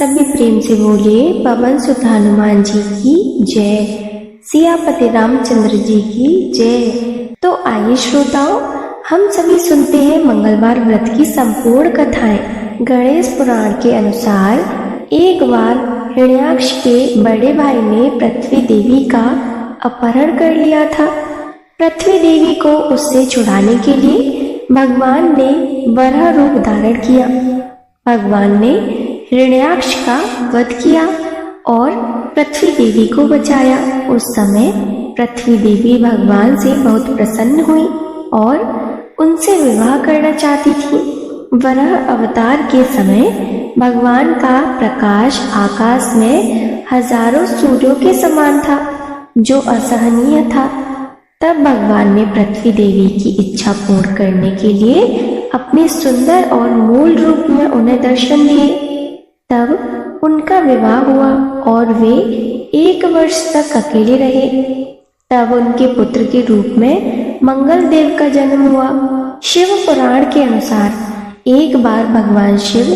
सभी प्रेम से बोले पवन सुत हनुमान जी की जय, सियापति रामचंद्र जी की जय। तो आइए श्रोताओं, हम सभी सुनते हैं मंगलवार व्रत की संपूर्ण कथाएं। गणेश पुराण के अनुसार एक बार हिरण्याक्ष के बड़े भाई ने पृथ्वी देवी का अपहरण कर लिया था। पृथ्वी देवी को उससे छुड़ाने के लिए भगवान ने वराह रूप धारण किया। भगवान ने हिरण्याक्ष का वध किया और पृथ्वी देवी को बचाया। उस समय पृथ्वी देवी भगवान से बहुत प्रसन्न हुई और उनसे विवाह करना चाहती थी। वराह अवतार के समय भगवान का प्रकाश आकाश में हजारों सूर्यों के समान था, जो असहनीय था। तब भगवान ने पृथ्वी देवी की इच्छा पूर्ण करने के लिए अपने सुंदर और मूल रूप में उन्हें दर्शन दिए। तब उनका विवाह हुआ और वे 1 वर्ष तक अकेले रहे। तब उनके पुत्र के रूप में मंगल देव का जन्म हुआ। शिव पुराण के अनुसार एक बार भगवान शिव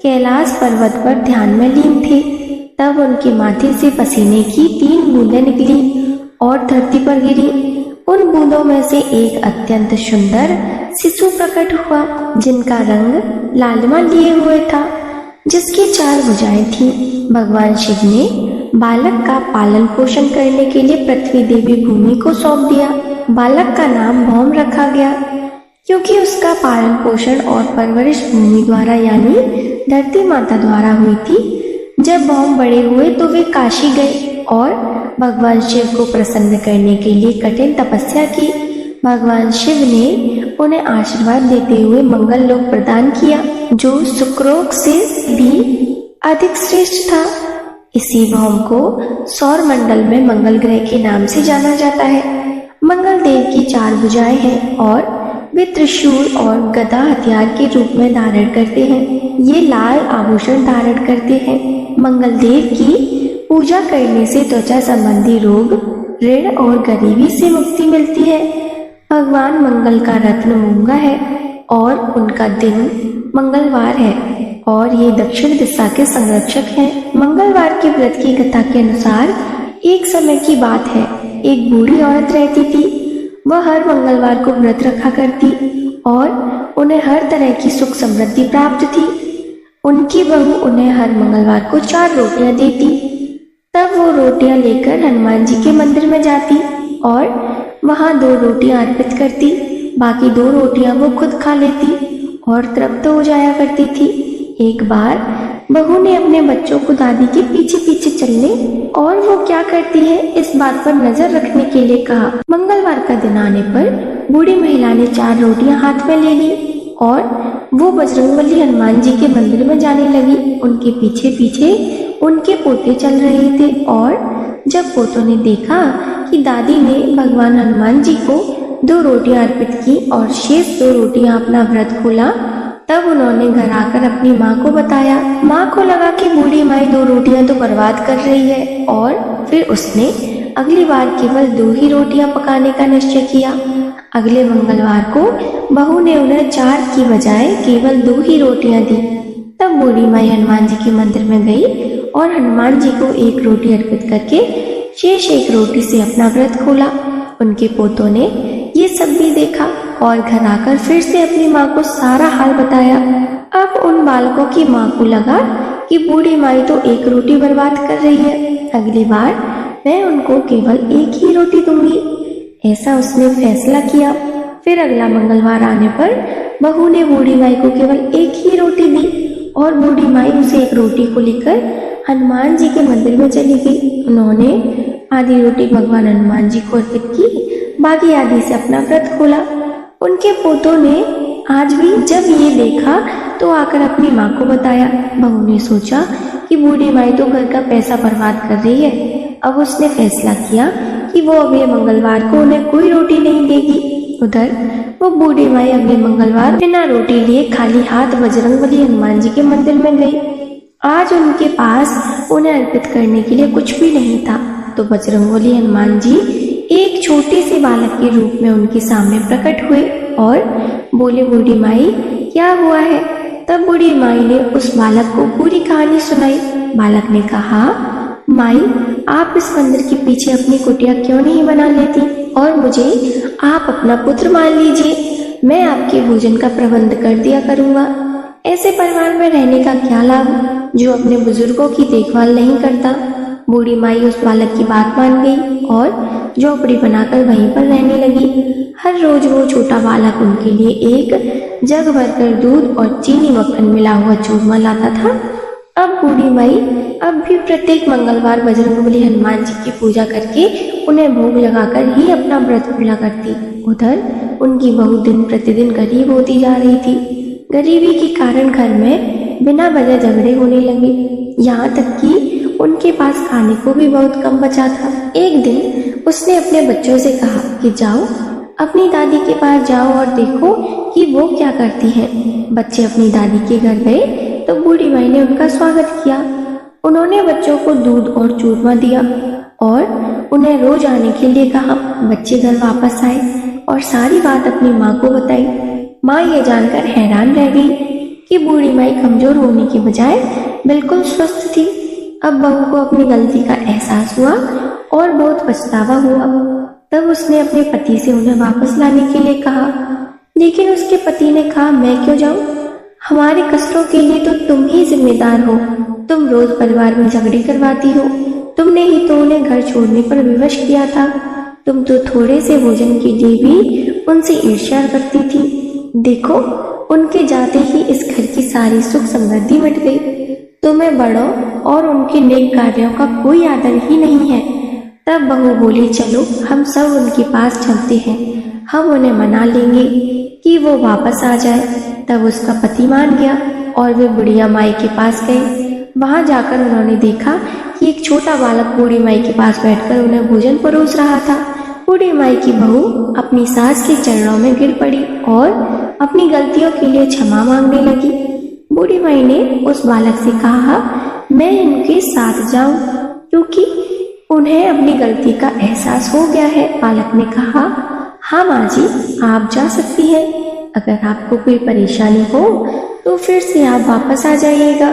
कैलाश पर्वत पर ध्यान में लीन थे। तब उनके माथे से पसीने की 3 बूंदें निकली और धरती पर गिरी। उन बूंदों में से एक अत्यंत सुंदर शिशु प्रकट हुआ, जिनका रंग लालिमा लिए हुए था, जिसकी 4 भुजाएं थीं। भगवान शिव ने बालक का पालन पोषण करने के लिए पृथ्वी देवी भूमि को सौंप दिया। बालक का नाम भौम रखा गया, क्योंकि उसका पालन पोषण और परवरिश भूमि द्वारा यानी धरती माता द्वारा हुई थी। जब भौम बड़े हुए तो वे काशी गए और भगवान शिव को प्रसन्न करने के लिए कठिन तपस्या की। भगवान शिव ने उन्हें आशीर्वाद देते हुए मंगल लोक प्रदान किया, जो सुक्रोक से भी अधिक श्रेष्ठ था। इसी भौम को सौर मंडल में मंगल ग्रह के नाम से जाना जाता है। मंगल देव की 4 भुजाएं हैं और वे त्रिशूल और गदा हथियार के रूप में धारण करते हैं। ये लाल आभूषण धारण करते हैं। मंगल देव की पूजा करने से त्वचा संबंधी रोग, ऋण और गरीबी से मुक्ति मिलती है। भगवान मंगल का रत्न मूंगा है और उनका दिन मंगलवार है और ये दक्षिण दिशा के संरक्षक हैं। मंगलवार के व्रत की कथा के अनुसार एक समय की बात है, एक बूढ़ी औरत रहती थी। वह हर मंगलवार को व्रत रखा करती और उन्हें हर तरह की सुख समृद्धि प्राप्त थी। उनकी बहू उन्हें हर मंगलवार को 4 रोटियां देती। तब वो रोटियां लेकर हनुमान जी के मंदिर में जाती और वहां 2 रोटियां अर्पित करती। बाकी 2 रोटियां वो खुद खा लेती और तृप्त हो जाया करती थी। एक बार बहू ने अपने बच्चों को दादी के पीछे पीछे चलने और वो क्या करती है इस बात पर नजर रखने के लिए कहा। मंगलवार का दिन आने पर बूढ़ी महिला ने 4 रोटियां हाथ में ले ली और वो बजरंगबली हनुमान जी के मंदिर में जाने लगी। उनके पीछे पीछे उनके पोते चल रहे थे और जब पोतों ने देखा कि दादी ने भगवान हनुमान जी को 2 रोटियां अर्पित की और शेष 2 रोटियां अपना व्रत खोला, तब उन्होंने घर आकर अपनी माँ को बताया। माँ को लगा कि बूढ़ी माई 2 रोटियां तो बर्बाद कर रही है और फिर उसने अगली बार केवल 2 ही रोटियां पकाने का निश्चय किया। अगले मंगलवार को बहू ने उन्हें 4 की बजाय केवल 2 ही रोटियां दी। तब बूढ़ी माई हनुमान जी के मंदिर में गई और हनुमान जी को 1 रोटी अर्पित करके शेष 1 रोटी से अपना व्रत खोला। उनके पोतों ने ये सब भी देखा और घर आकर फिर से अपनी माँ को सारा हाल बताया। अब उन बालकों की माँ को लगा कि बूढ़ी माई तो 1 रोटी बर्बाद कर रही है, अगली बार मैं उनको केवल 1 ही रोटी दूंगी। ऐसा उसने फैसला किया। फिर अगला मंगलवार आने पर बहू ने बूढ़ी माई को केवल 1 ही रोटी दी और बूढ़ी माई उसे 1 रोटी को लेकर हनुमान जी के मंदिर में चली गई। उन्होंने आधी रोटी भगवान हनुमान जी को अर्पित की, बाकी आधी से अपना व्रत खोला। उनके पोतों ने आज भी जब ये देखा तो आकर अपनी माँ को बताया। बहू ने सोचा कि बूढ़ी माई तो घर का पैसा बर्बाद कर रही है। अब उसने फैसला किया कि वो अगले मंगलवार को उन्हें कोई रोटी नहीं देगी। उधर वो बूढ़ी माई अगले मंगलवार बिना रोटी लिए खाली हाथ बजरंगबली हनुमान जी के मंदिर में गई। आज उनके पास उन्हें अर्पित करने के लिए कुछ भी नहीं था, तो बजरंगबली हनुमान जी एक छोटे से बालक के रूप में उनके सामने प्रकट हुए और बोले, बूढ़ी माई क्या हुआ है? तब बूढ़ी माई ने उस बालक को पूरी कहानी सुनाई। बालक ने कहा, माई, आप इस मंदिर के पीछे अपनी कुटिया क्यों नहीं बना लेती और मुझे आप अपना पुत्र मान लीजिए। मैं आपके भोजन का प्रबंध कर दिया करूँगा। ऐसे परिवार में रहने का क्या लाभ जो अपने बुजुर्गों की देखभाल नहीं करता। बूढ़ी माई उस बालक की बात मान गई और झोपड़ी बनाकर वहीं पर रहने लगी। हर रोज वो छोटा बालक उनके लिए एक जग भरकर दूध और चीनी मक्खन मिला हुआ चूरमा लाता था। अब बूढ़ी माई अब भी प्रत्येक मंगलवार बजरंगबली हनुमान जी की पूजा करके उन्हें भोग लगाकर ही अपना व्रत पूरा करती। उधर उनकी बहू दिन प्रतिदिन गरीब होती जा रही थी। गरीबी के कारण घर में बिना वजह झगड़े होने लगे, यहाँ तक कि उनके पास खाने को भी बहुत कम बचा था। एक दिन उसने अपने बच्चों से कहा कि जाओ अपनी दादी के पास जाओ और देखो कि वो क्या करती है। बच्चे अपनी दादी के घर गए तो बूढ़ी माई ने उनका स्वागत किया। उन्होंने बच्चों को दूध और चूरमा दिया और उन्हें रोज आने के लिए कहा। बच्चे घर वापस आए और सारी बात अपनी माँ को बताई। माँ ये जानकर हैरान रह गई कि बूढ़ी माई कमजोर होने के बजाय बिल्कुल स्वस्थ थी। अब बहू को अपनी गलती का एहसास हुआ और बहुत पछतावा हुआ। तब उसने अपने पति से उन्हें वापस लाने के लिए कहा, लेकिन उसके पति ने कहा, मैं क्यों जाऊं? हमारे कष्टों के लिए तो तुम ही जिम्मेदार हो। तुम रोज परिवार में झगड़े करवाती हो। तुमने ही तो उन्हें घर छोड़ने पर विवश किया था। तुम तो थोड़े से भोजन के लिए भी उनसे ईर्ष्या करती थी। देखो, उनके जाते ही इस घर की सारी सुख समृद्धि मिट गई। तुम्हें बड़ों और उनके नेक कार्यों का कोई आदर ही नहीं है। तब बहू बोली, चलो हम सब उनके पास चलते हैं। हम उन्हें मना लेंगे कि वो वापस आ जाए। तब उसका पति मान गया और वे बुढ़िया माई के पास गए। वहां जाकर उन्होंने देखा कि एक छोटा बालक बूढ़ी माई के पास बैठकर उन्हें भोजन परोस रहा था। बूढ़ी माई की बहू अपनी सास के चरणों में गिर पड़ी और अपनी गलतियों के लिए क्षमा मांगने लगी। बूढ़ी माई ने उस बालक से कहा, मैं इनके साथ जाऊं क्योंकि उन्हें अपनी गलती का एहसास हो गया है। बालक ने कहा, हाँ माँ जी, आप जा सकती हैं। अगर आपको कोई परेशानी हो तो फिर से आप वापस आ जाइएगा।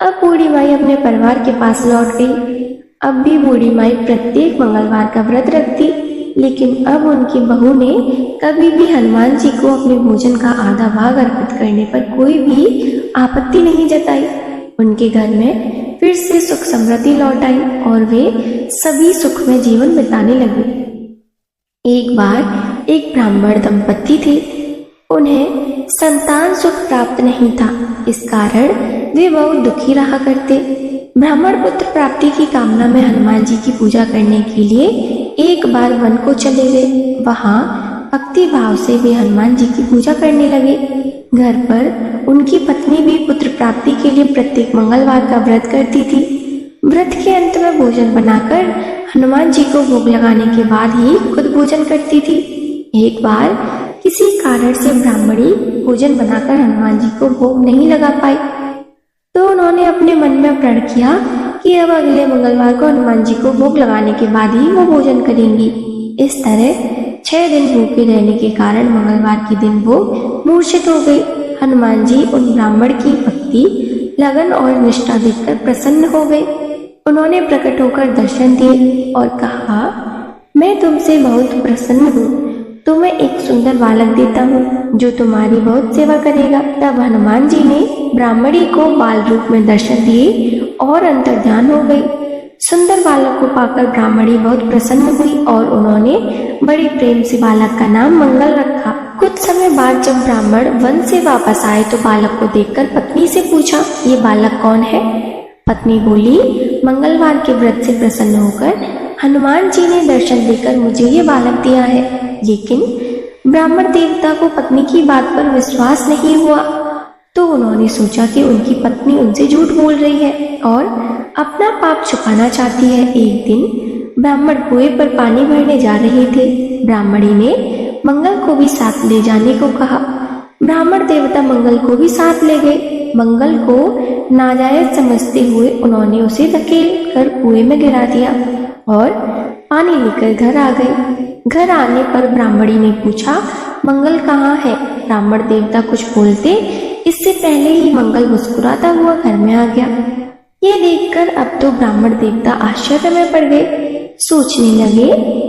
अब बूढ़ी माई अपने परिवार के पास लौट गई। अब भी बूढ़ी माई प्रत्येक मंगलवार का व्रत रखती, लेकिन अब उनकी बहू ने कभी भी हनुमान जी को अपने भोजन का आधा भाग अर्पित करने पर कोई भी आपत्ति नहीं जताई। उनके घर में फिर से सुख समृद्धि लौट आई और वे सभी सुख में जीवन बिताने लगे। एक बार एक ब्राह्मण दंपत्ति थे। उन्हें संतान सुख प्राप्त नहीं था, इस कारण वे बहुत दुखी रहा करते। ब्राह्मण पुत्र प्राप्ति की कामना में हनुमान जी की पूजा करने के लिए एक बार वन को चले गए। वहां भक्ति भाव से वे हनुमान जी की पूजा करने लगे। घर पर उनकी पत्नी भी पुत्र प्राप्ति के लिए प्रत्येक मंगलवार का व्रत करती थी। व्रत के अंत में भोजन बनाकर हनुमान जी को भोग लगाने के बाद ही खुद भोजन करती थी। एक बार किसी कारण से ब्राह्मणी भोजन बनाकर हनुमान जी को भोग नहीं लगा पाई, तो उन्होंने अपने मन में प्रण किया कि अब अगले मंगलवार को हनुमान जी को भोग लगाने के बाद ही वो भोजन करेंगी। इस तरह 6 दिन भूखे रहने के कारण मंगलवार के दिन वो मूर्छित हो गई। हनुमान जी उन ब्राह्मण की भक्ति, लगन और निष्ठा देखकर प्रसन्न हो गए। उन्होंने प्रकट होकर दर्शन दिए और कहा, मैं तुमसे बहुत प्रसन्न हूँ। तुम्हें एक सुंदर बालक देता हूँ जो तुम्हारी बहुत सेवा करेगा। तब हनुमान जी ने ब्राह्मणी को बाल रूप में दर्शन दिए और अंतर्ध्यान हो गई। सुंदर बालक को पाकर ब्राह्मणी बहुत प्रसन्न हुई और उन्होंने बड़े प्रेम से बालक का नाम मंगल रखा। कुछ समय बाद जब ब्राह्मण वन से वापस आए तो बालक को देखकर पत्नी से पूछा, ये बालक कौन है? पत्नी बोली, मंगलवार के व्रत से प्रसन्न होकर हनुमान जी ने दर्शन देकर मुझे ये बालक दिया है। लेकिन ब्राह्मण देवता को पत्नी की बात पर विश्वास नहीं हुआ, तो उन्होंने सोचा कि उनकी पत्नी उनसे झूठ बोल रही है और अपना पाप छुपाना चाहती है। एक दिन ब्राह्मण कुएं पर पानी भरने जा रहे थे। ब्राह्मणी ने मंगल को भी साथ ले जाने को कहा। ब्राह्मण देवता मंगल को भी साथ ले गए। मंगल को नाजायज समझते हुए उन्होंने उसे धकेल कर कुएं में गिरा दिया और पानी लेकर घर आ गए। घर आने पर ब्राह्मणी ने पूछा, मंगल कहाँ है? ब्राह्मण देवता कुछ बोलते इससे पहले ही मंगल मुस्कुराता हुआ घर में आ गया। ये देखकर अब तो ब्राह्मण देवता आश्चर्य में पड़ गए। सोचने लगे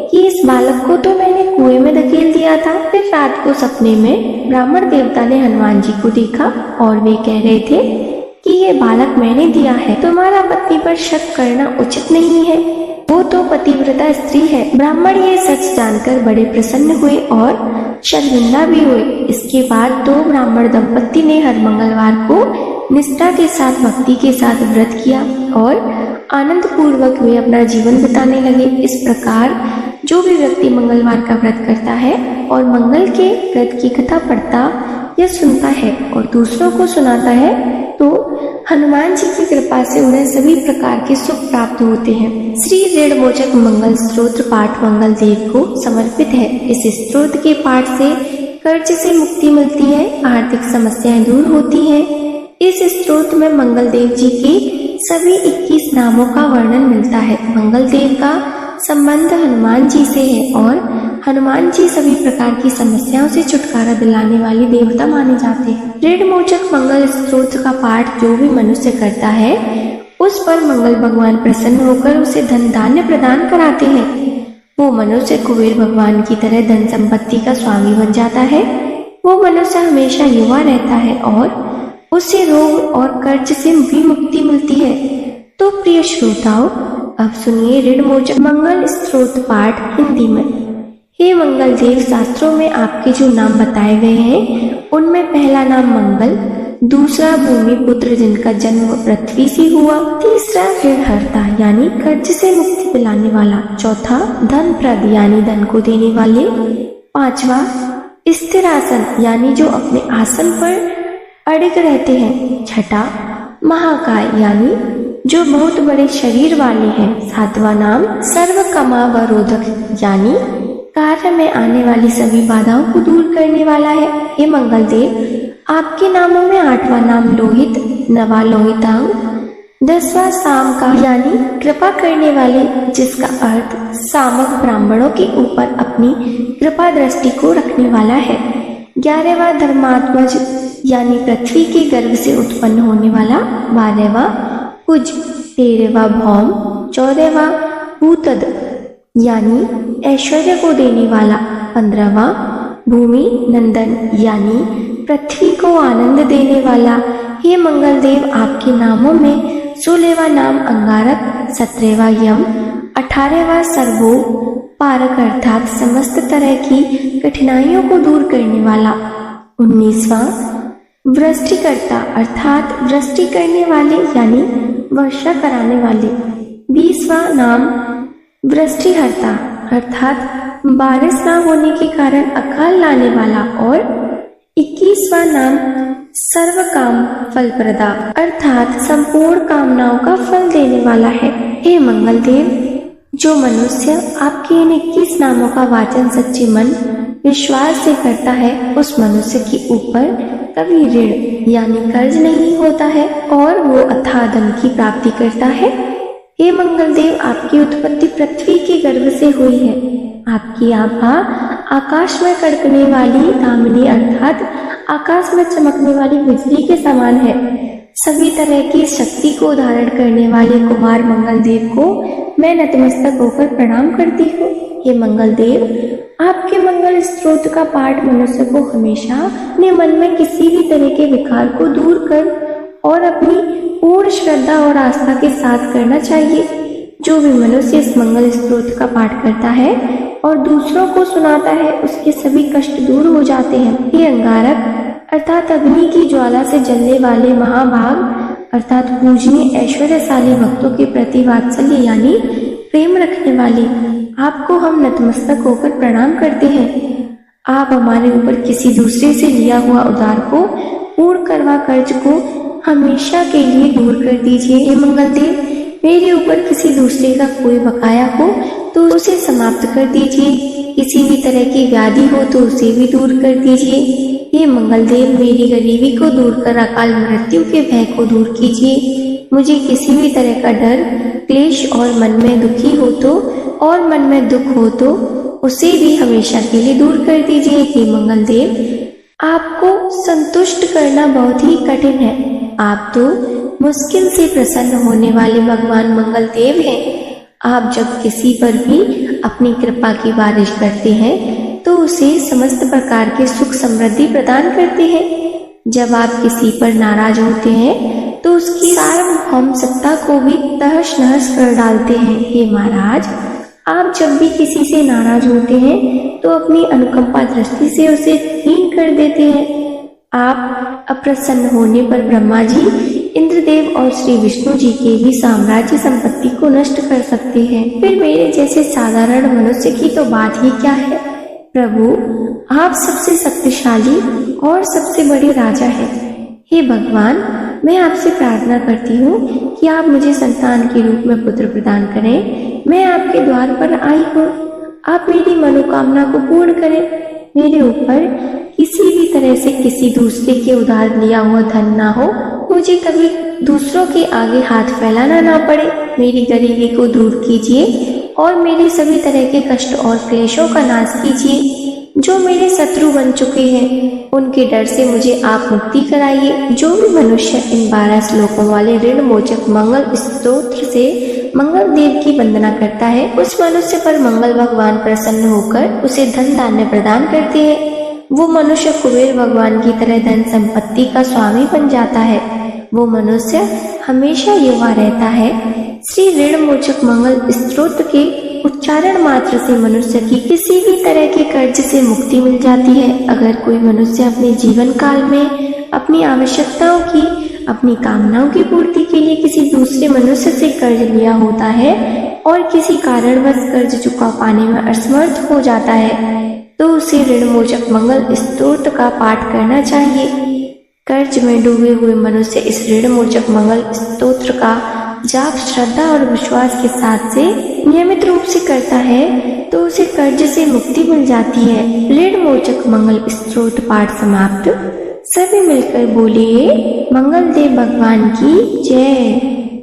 कि इस बालक को तो मैंने कुएं में धकेल दिया था। फिर रात को सपने में ब्राह्मण देवता ने हनुमान जी को देखा और वे कह रहे थे कि ये बालक मैंने दिया है, तुम्हारा पत्नी पर शक करना उचित नहीं है, वो तो पतिव्रता स्त्री है। ब्राह्मण ये सच जानकर बड़े प्रसन्न हुए और शर्मिंदा भी हुए। इसके बाद दो ब्राह्मण दंपत्ति ने हर मंगलवार को निष्ठा के साथ भक्ति के साथ व्रत किया और आनंद पूर्वक वे अपना जीवन बिताने लगे। इस प्रकार जो भी व्यक्ति मंगलवार का व्रत करता है और मंगल के व्रत की कथा पढ़ता या सुनता है और दूसरों को सुनाता है तो हनुमान जी की कृपा से उन्हें सभी प्रकार के सुख प्राप्त होते हैं। श्री ऋणमोचक मंगल स्तोत्र पाठ मंगल देव को समर्पित है। इस स्तोत्र के पाठ से कर्ज से मुक्ति मिलती है, आर्थिक समस्याएं दूर होती हैं। इस स्तोत्र में मंगल देव जी के सभी 21 नामों का वर्णन मिलता है। मंगल देव का संबंध हनुमान जी से है और हनुमान जी सभी प्रकार की समस्याओं से छुटकारा दिलाने वाले देवता माने जाते हैं। ऋणमोचक मंगल स्तोत्र का पाठ जो भी मनुष्य करता है उस पर मंगल भगवान प्रसन्न होकर उसे धन धान्य प्रदान कराते हैं। वो मनुष्य कुबेर भगवान की तरह धन संपत्ति का स्वामी बन जाता है। वो मनुष्य हमेशा युवा रहता है और उसे रोग और कर्ज से भी मुक्ति मिलती है। तो प्रिय श्रोताओं, अब सुनिए ऋणमोचक मंगल स्तोत्र पाठ हिंदी में। हे मंगल देव, शास्त्रों में आपके जो नाम बताए गए हैं उनमें पहला नाम मंगल, दूसरा भूमि पुत्र जिनका जन्म पृथ्वी से हुआ, तीसरा ऋणहर्ता यानी कर्ज से मुक्ति दिलाने वाला, चौथा धन प्रद यानी धन को देने वाले, पांचवा स्थिरासन यानी जो अपने आसन पर अड़िग रहते हैं, छठा महाकाय यानी जो बहुत बड़े शरीर वाले हैं, सातवां नाम सर्वकामावरोधक यानी कार्य में आने वाली सभी बाधाओं को दूर करने वाला है। हे मंगल देव, आपके नामों में आठवां नाम लोहित, नवा लोहितांग, 10वां साम का यानी कृपा करने वाले जिसका अर्थ सामक ब्राह्मणों के ऊपर अपनी कृपा दृष्टि को रखने वाला है, 11वां धर्मात्मज यानी पृथ्वी के गर्भ से उत्पन्न होने वाला, 12वां कुज, 13वां भौम, 14वां भूतद यानी ऐश्वर्य को देने वाला, 15वां भूमि नंदन यानी पृथ्वी को आनंद देने वाला। हे मंगल देव, आपके नामों में 16वां नाम अंगारक, 17वां यम, 18वां सर्वो पारक अर्थात समस्त तरह की कठिनाइयों को दूर करने वाला, 19वां वृष्टिकर्ता अर्थात वृष्टि करने वाले यानी वर्षा कराने वाले, 20वां नाम वृष्टिहर्ता अर्थात बारिश न होने के कारण अकाल लाने वाला और 21वां नाम सर्व काम फल प्रदा अर्थात संपूर्ण कामनाओं का फल देने वाला है। हे मंगल देव, जो मनुष्य आपके इन 21 नामों का वाचन सच्चे मन विश्वास से करता है उस मनुष्य के ऊपर कभी ऋण यानी कर्ज नहीं होता है और वो अथाह धन की प्राप्ति करता है। हे मंगल देव, आपकी उत्पत्ति पृथ्वी के गर्भ से हुई है। आपकी आभा आकाश में कड़कने वाली दामिनी अर्थात आकाश में चमकने वाली बिजली के समान है। सभी तरह की शक्ति को धारण करने वाले कुमार मंगल देव को मैं नतमस्तक होकर प्रणाम करती हूँ। हे मंगल देव, आपके मंगल स्तोत्र का पाठ मनुष्य को हमेशा अपने मन में किसी भी तरह के विकार को दूर कर और अपनी पूर्ण श्रद्धा और आस्था के साथ करना चाहिए। जो भी मनुष्य इस मंगल स्तोत्र का पाठ करता है और दूसरों को सुनाता है उसके सभी कष्ट दूर हो जाते हैं। ये अंगारक अर्थात अग्नि की ज्वाला से जलने वाले महाभाग अर्थात पूजनीय ऐश्वर्यशाली भक्तों के प्रति वात्सल्य यानी प्रेम रखने वाले, आपको हम नतमस्तक होकर प्रणाम करते हैं। आप हमारे ऊपर किसी दूसरे से लिया हुआ उधार को पूर्ण करवा कर्ज को हमेशा के लिए दूर कर दीजिए। हे मंगल देव, मेरे ऊपर किसी दूसरे का कोई बकाया हो तो उसे समाप्त कर दीजिए। किसी भी तरह की व्याधि हो तो उसे भी दूर कर दीजिए। हे मंगल देव, मेरी गरीबी को दूर कर अकाल मृत्यु के भय को दूर कीजिए। मुझे किसी भी तरह का डर क्लेश और मन में दुखी हो तो और मन में दुख हो तो उसे भी हमेशा के लिए दूर कर दीजिए। हे मंगल देव, आपको संतुष्ट करना बहुत ही कठिन है। आप तो मुश्किल से प्रसन्न होने वाले भगवान मंगल देव हैं। आप जब किसी पर भी अपनी कृपा की बारिश करते हैं तो उसे समस्त प्रकार के सुख समृद्धि प्रदान करते हैं। जब आप किसी पर नाराज होते हैं तो उसकी सार्वभौम सत्ता को भी तहस नहस कर डालते हैं। हे महाराज, आप जब भी किसी से नाराज होते हैं तो अपनी अनुकंपा दृष्टि से उसे हीन कर देते हैं। आप अप्रसन्न होने पर ब्रह्मा जी, इंद्रदेव और श्री विष्णु जी के भी साम्राज्य संपत्ति को नष्ट कर सकते हैं। फिर मेरे जैसे साधारण मनुष्य की तो बात ही क्या है। प्रभु, आप सबसे शक्तिशाली और सबसे बड़े राजा हैं। हे भगवान, मैं आपसे प्रार्थना करती हूँ कि आप मुझे संतान के रूप में पुत्र प्रदान करें। मैं आपके द्वार पर आई हूँ, आप मेरी मनोकामना को पूर्ण करें। मेरे ऊपर किसी भी तरह से किसी दूसरे के उधार लिया हुआ धन ना हो, मुझे कभी दूसरों के आगे हाथ फैलाना ना पड़े। मेरी गरीबी को दूर कीजिए और मेरे सभी तरह के कष्ट और क्लेशों का नाश कीजिए। जो मेरे शत्रु बन चुके हैं उनके डर से मुझे आप मुक्ति कराइए। जो भी मनुष्य इन 12 श्लोकों वाले ऋण मोचक मंगल स्तोत्र से मंगल देव की वंदना करता है, उस मनुष्य पर मंगल भगवान प्रसन्न होकर उसे धन धान्य प्रदान करते हैं। वो मनुष्य कुबेर भगवान की तरह धन संपत्ति का स्वामी बन जाता है। वो मनुष्य हमेशा युवा रहता है। श्री ऋण मोचक मंगल स्तोत्र के उच्चारण मात्र से मनुष्य की किसी भी तरह के कर्ज से मुक्ति मिल जाती है। अगर कोई मनुष्य अपने जीवन काल में अपनी आवश्यकताओं की, अपनी कामनाओं की पूर्ति के लिए किसी दूसरे मनुष्य से कर्ज लिया होता है और किसी कारणवश कर्ज चुका पाने में असमर्थ हो जाता है, तो उसे ऋण मोचक मंगल स्तोत्र का पाठ करना चाहिए। कर्ज में डूबे हुए मनुष्य इस ऋण मोचक मंगल स्तोत्र का जाप श्रद्धा और विश्वास के साथ से नियमित रूप से करता है तो उसे कर्ज से मुक्ति मिल जाती है। ऋण मोचक मंगल स्तोत्र पाठ समाप्त। सभी मिलकर बोलिए मंगल देव भगवान की जय।